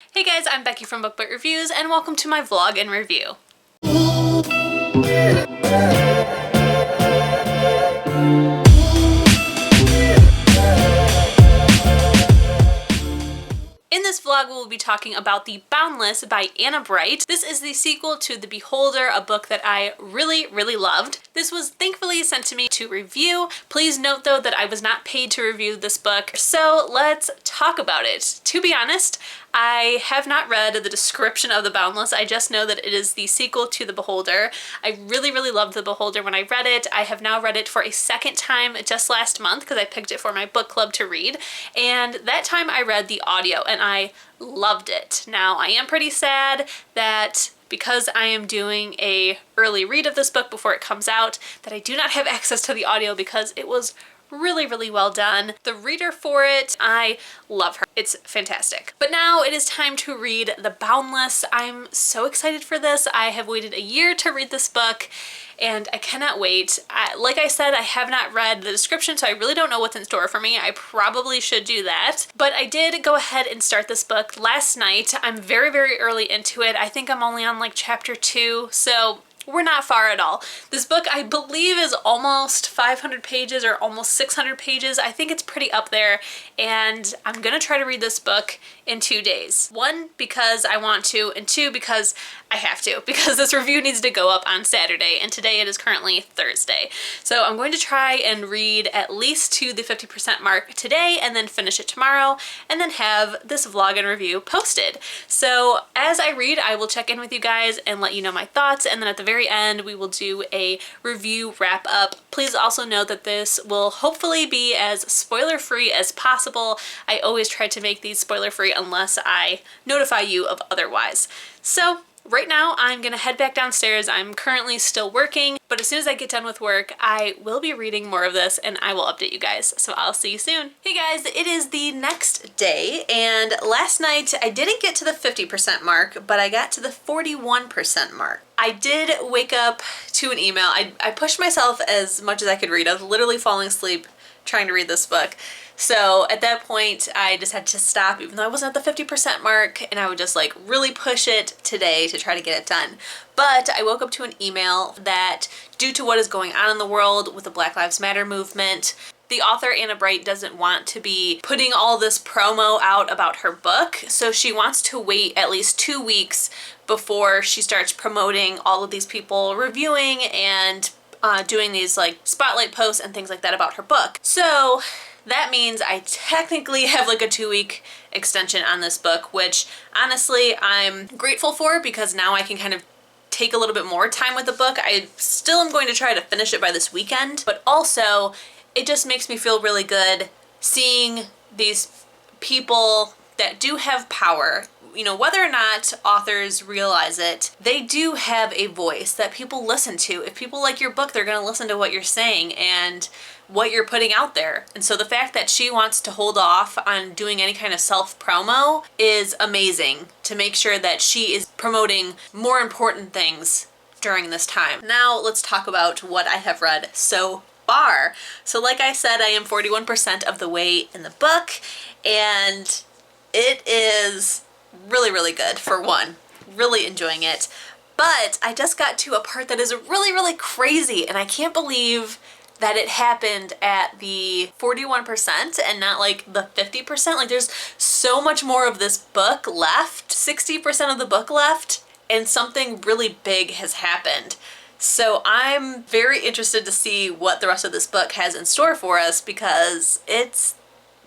Hey guys, I'm Becky from BBReviews and welcome to my vlog and review. In this vlog, we'll be talking about the Boundless by Anna Bright. This is the sequel to The Beholder, a book that I really loved. This was thankfully sent to me to review. Please note though that I was not paid to review this book, so let's talk about it. To be honest, I have not read the description of The Boundless. I just know that it is the sequel to The Beholder. I really loved The Beholder when I read it. I have now read it for a second time just last month because I picked it for my book club to read. And that time I read the audio and I loved it. Now I am pretty sad that because I am doing a early read of this book before it comes out, that I do not have access to the audio because it was really well done. The reader for it, I love her. It's fantastic. But now it is time to read The Boundless. I'm so excited for this. I have waited a year to read this book and I cannot wait. Like I said, I have not read the description, so I really don't know what's in store for me. I probably should do that. But I did go ahead and start this book last night. I'm very early into it. I think I'm only on like chapter 2, so we're not far at all. This book, I believe, is almost 500 pages or almost 600 pages. I think it's pretty up there, and I'm gonna try to read this book in 2 days. 1, because I want to, and 2, because I have to, because this review needs to go up on Saturday, and today it is currently Thursday. So I'm going to try and read at least to the 50% mark today, and then finish it tomorrow, and then have this vlog and review posted. So as I read, I will check in with you guys and let you know my thoughts, and then at the very end we will do a review wrap up. Please also note that this will hopefully be as spoiler free as possible. I always try to make these spoiler free unless I notify you of otherwise. So right now I'm gonna head back downstairs. I'm currently still working, but as soon as I get done with work, I will be reading more of this and I will update you guys. So I'll see you soon. Hey guys, it is the next day, and last night I didn't get to the 50% mark, but I got to the 41% mark. I did wake up to an email. I pushed myself as much as I could read. I was literally falling asleep trying to read this book. So at that point, I just had to stop, even though I wasn't at the 50% mark, and I would just like really push it today to try to get it done. But I woke up to an email that due to what is going on in the world with the Black Lives Matter movement, the author Anna Bright doesn't want to be putting all this promo out about her book, so she wants to wait at least 2 weeks before she starts promoting all of these people reviewing and doing these like spotlight posts and things like that about her book. So that means I technically have like a 2-week extension on this book, which honestly I'm grateful for because now I can kind of take a little bit more time with the book. I still am going to try to finish it by this weekend, but also it just makes me feel really good seeing these people that do have power. You know, whether or not authors realize it, they do have a voice that people listen to. If people like your book, they're going to listen to what you're saying and what you're putting out there. And so the fact that she wants to hold off on doing any kind of self-promo is amazing, to make sure that she is promoting more important things during this time. Now let's talk about what I have read so far. So like I said, I am 41% of the way in the book, and it is really good. For one, really enjoying it, but I just got to a part that is really crazy, and I can't believe that it happened at the 41% and not like the 50%. Like there's so much more of this book left, 60% of the book left, and something really big has happened. So I'm very interested to see what the rest of this book has in store for us, because it's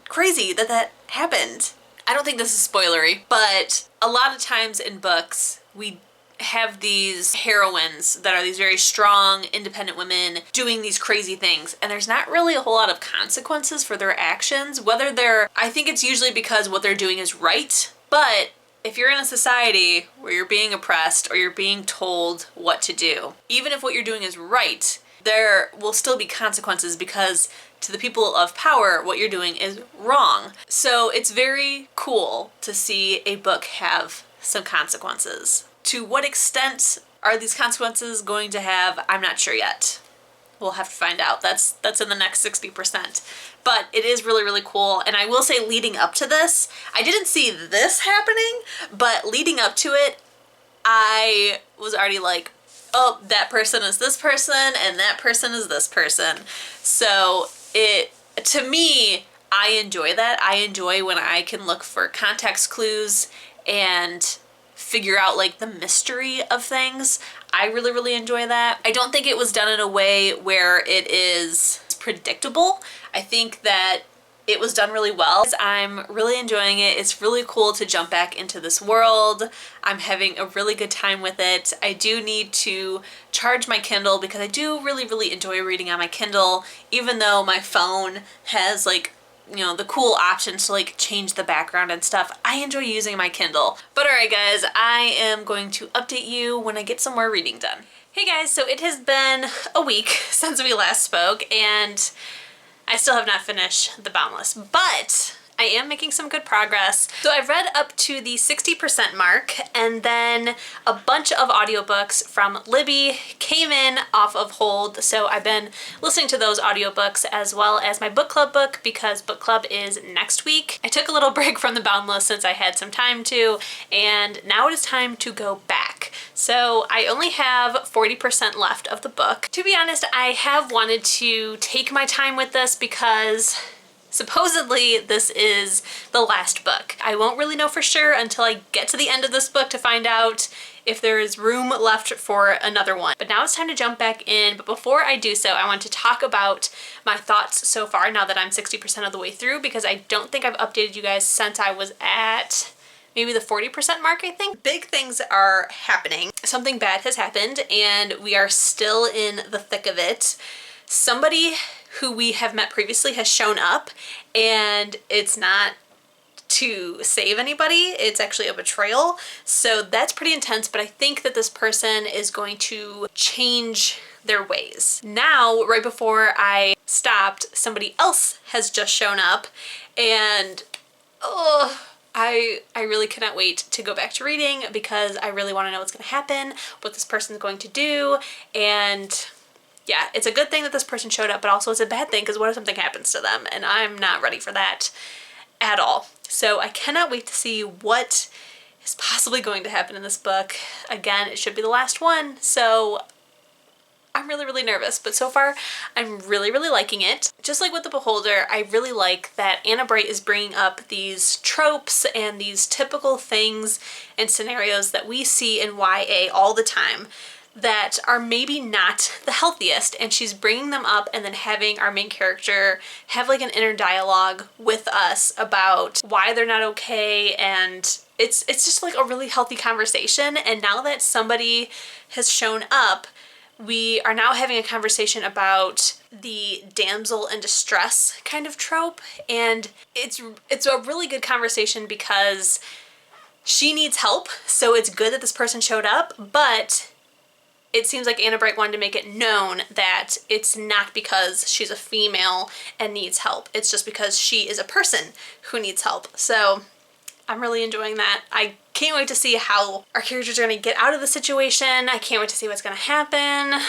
crazy that that happened. I don't think this is spoilery, but a lot of times in books, we have these heroines that are these very strong, independent women doing these crazy things, and there's not really a whole lot of consequences for their actions. I think it's usually because what they're doing is right, but if you're in a society where you're being oppressed or you're being told what to do, even if what you're doing is right, there will still be consequences, because to the people of power, what you're doing is wrong. So it's very cool to see a book have some consequences. To what extent are these consequences going to have? I'm not sure yet. we'll have to find out. That's in the next 60%. But it is really, really cool. And I will say, leading up to this, I didn't see this happening, but leading up to it, I was already like, oh, that person is this person and that person is this person. So to me, I enjoy that. I enjoy when I can look for context clues and figure out like the mystery of things. I really, really enjoy that. I don't think it was done in a way where it is predictable. I think that it was done really well. I'm really enjoying it. It's really cool to jump back into this world. I'm having a really good time with it. I do need to charge my Kindle because I do really, really enjoy reading on my Kindle, even though my phone has like, you know, the cool options to like change the background and stuff. I enjoy using my Kindle. But alright guys, I am going to update you when I get some more reading done. Hey guys, so it has been a week since we last spoke and I still have not finished the Boundless, but I am making some good progress. So I've read up to the 60% mark, and then a bunch of audiobooks from Libby came in off of hold. So I've been listening to those audiobooks as well as my book club book because book club is next week. I took a little break from the Boundless since I had some time to, and now it is time to go back. So I only have 40% left of the book. To be honest, I have wanted to take my time with this because supposedly this is the last book. I won't really know for sure until I get to the end of this book to find out if there is room left for another one. But now it's time to jump back in. But before I do so, I want to talk about my thoughts so far now that I'm 60% of the way through, because I don't think I've updated you guys since I was at maybe the 40% mark, I think. Big things are happening. Something bad has happened and we are still in the thick of it. Somebody who we have met previously has shown up, and it's not to save anybody, it's actually a betrayal. So that's pretty intense, but I think that this person is going to change their ways. Now, right before I stopped, somebody else has just shown up, and I really cannot wait to go back to reading because I really want to know what's going to happen, what this person's going to do, and yeah, it's a good thing that this person showed up, but also it's a bad thing because what if something happens to them? And I'm not ready for that at all. So I cannot wait to see what is possibly going to happen in this book. Again, it should be the last one, so I'm really, really nervous, but so far I'm really, really liking it. Just like with The Beholder, I really like that Anna Bright is bringing up these tropes and these typical things and scenarios that we see in YA all the time that are maybe not the healthiest, and she's bringing them up and then having our main character have like an inner dialogue with us about why they're not okay, and it's just like a really healthy conversation. And now that somebody has shown up, we are now having a conversation about the damsel in distress kind of trope, and it's a really good conversation because she needs help, so it's good that this person showed up, but it seems like Anna Bright wanted to make it known that it's not because she's a female and needs help. It's just because she is a person who needs help. So I'm really enjoying that. I can't wait to see how our characters are going to get out of the situation. I can't wait to see what's going to happen.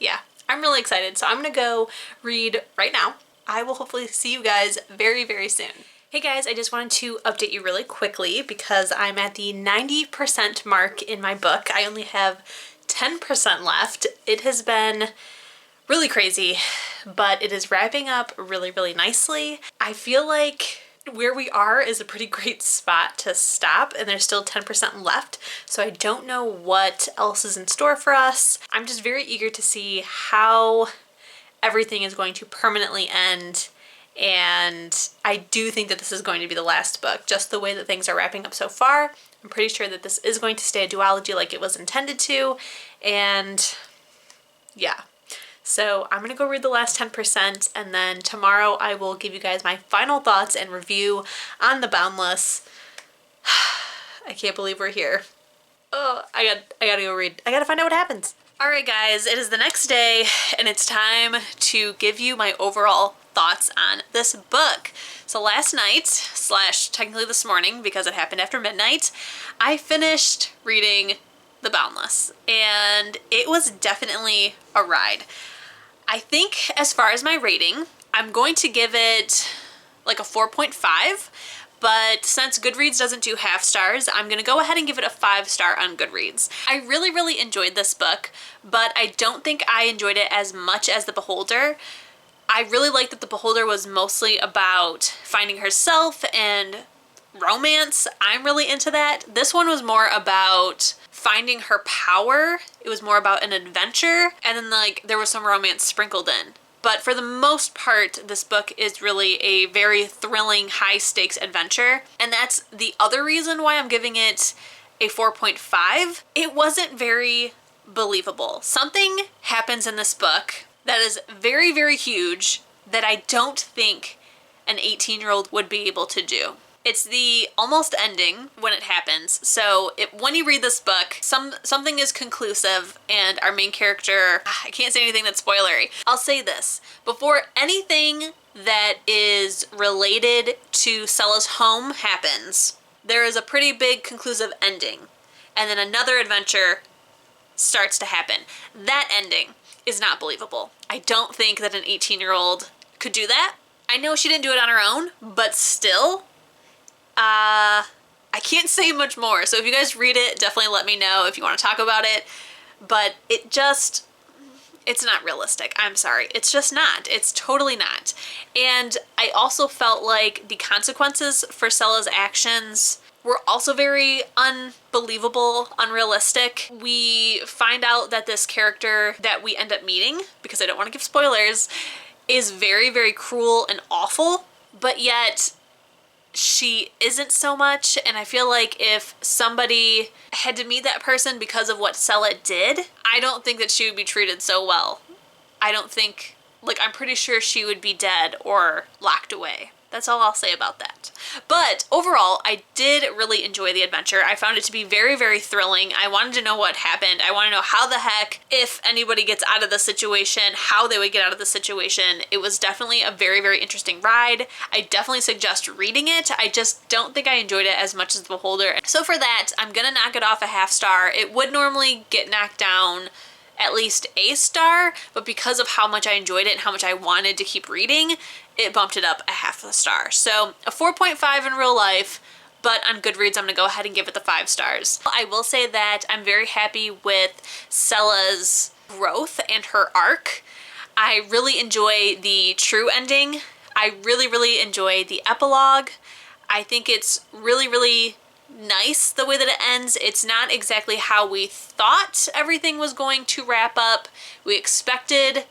Yeah, I'm really excited. So I'm going to go read right now. I will hopefully see you guys very, very soon. Hey guys, I just wanted to update you really quickly because I'm at the 90% mark in my book. I only have 10% left. It has been really crazy, but it is wrapping up really, really nicely. I feel like where we are is a pretty great spot to stop, and there's still 10% left, so I don't know what else is in store for us. I'm just very eager to see how everything is going to permanently end, and I do think that this is going to be the last book, just the way that things are wrapping up so far. I'm pretty sure that this is going to stay a duology like it was intended to, and yeah. So I'm gonna go read the last 10%, and then tomorrow I will give you guys my final thoughts and review on the Boundless. I can't believe we're here. Oh, I gotta go read. I gotta find out what happens. Alright guys, it is the next day, and it's time to give you my overall thoughts on this book. So last night, slash technically this morning because it happened after midnight, I finished reading The Boundless, and it was definitely a ride. I think as far as my rating, I'm going to give it like a 4.5. But since Goodreads doesn't do half stars, I'm gonna go ahead and give it a 5-star on Goodreads. I really, really enjoyed this book, but I don't think I enjoyed it as much as The Beholder. I really liked that The Beholder was mostly about finding herself and romance. I'm really into that. This one was more about finding her power. It was more about an adventure, and then like there was some romance sprinkled in. But for the most part, this book is really a very thrilling, high-stakes adventure. And that's the other reason why I'm giving it a 4.5. It wasn't very believable. Something happens in this book that is very, very huge that I don't think an 18-year-old would be able to do. It's the almost ending when it happens. So when you read this book, something is conclusive and our main character, I can't say anything that's spoilery. I'll say this, before anything that is related to Sella's home happens, there is a pretty big conclusive ending. And then another adventure starts to happen. That ending is not believable. I don't think that an 18-year-old could do that. I know she didn't do it on her own, but still, I can't say much more. So if you guys read it, definitely let me know if you want to talk about it. But it's not realistic. I'm sorry. It's just not. It's totally not. And I also felt like the consequences for Sella's actions were also very unbelievable, unrealistic. We find out that this character that we end up meeting, because I don't want to give spoilers, is very, very cruel and awful, but yet she isn't so much. And I feel like if somebody had to meet that person because of what Sella did, I don't think that she would be treated so well. I don't think, like, I'm pretty sure she would be dead or locked away. That's all I'll say about that. But overall, I did really enjoy the adventure. I found it to be very, very thrilling. I wanted to know what happened. I want to know how the heck, if anybody gets out of the situation, how they would get out of the situation. It was definitely a very, very interesting ride. I definitely suggest reading it. I just don't think I enjoyed it as much as The Beholder. So for that, I'm gonna knock it off a 1/2 star. It would normally get knocked down at least a star, but because of how much I enjoyed it and how much I wanted to keep reading, it bumped it up a 1/2 star. So a 4.5 in real life, but on Goodreads, I'm gonna go ahead and give it the 5 stars. I will say that I'm very happy with Sella's growth and her arc. I really enjoy the true ending. I really, really enjoy the epilogue. I think it's really, really nice the way that it ends. It's not exactly how we thought everything was going to wrap up. We expected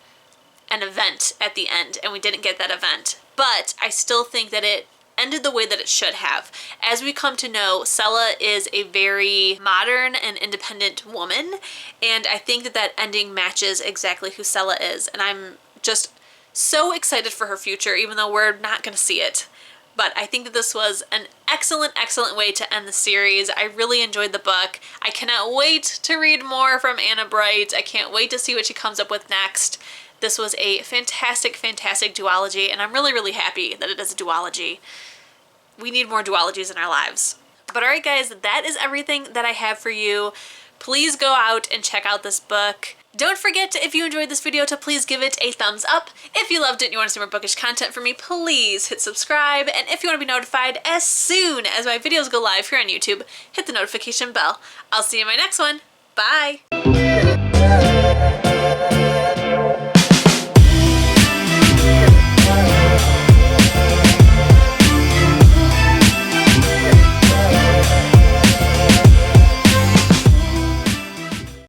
an event at the end and we didn't get that event, but I still think that it ended the way that it should have. As we come to know, Sella is a very modern and independent woman, and I think that that ending matches exactly who Sella is, and I'm just so excited for her future, even though we're not going to see it. But I think that this was an excellent, excellent way to end the series. I really enjoyed the book. I cannot wait to read more from Anna Bright. I can't wait to see what she comes up with next. This was a fantastic, fantastic duology, and I'm really, really happy that it is a duology. We need more duologies in our lives. But alright guys, that is everything that I have for you. Please go out and check out this book. Don't forget, if you enjoyed this video, to please give it a thumbs up. If you loved it and you want to see more bookish content from me, please hit subscribe. And if you want to be notified as soon as my videos go live here on YouTube, hit the notification bell. I'll see you in my next one. Bye!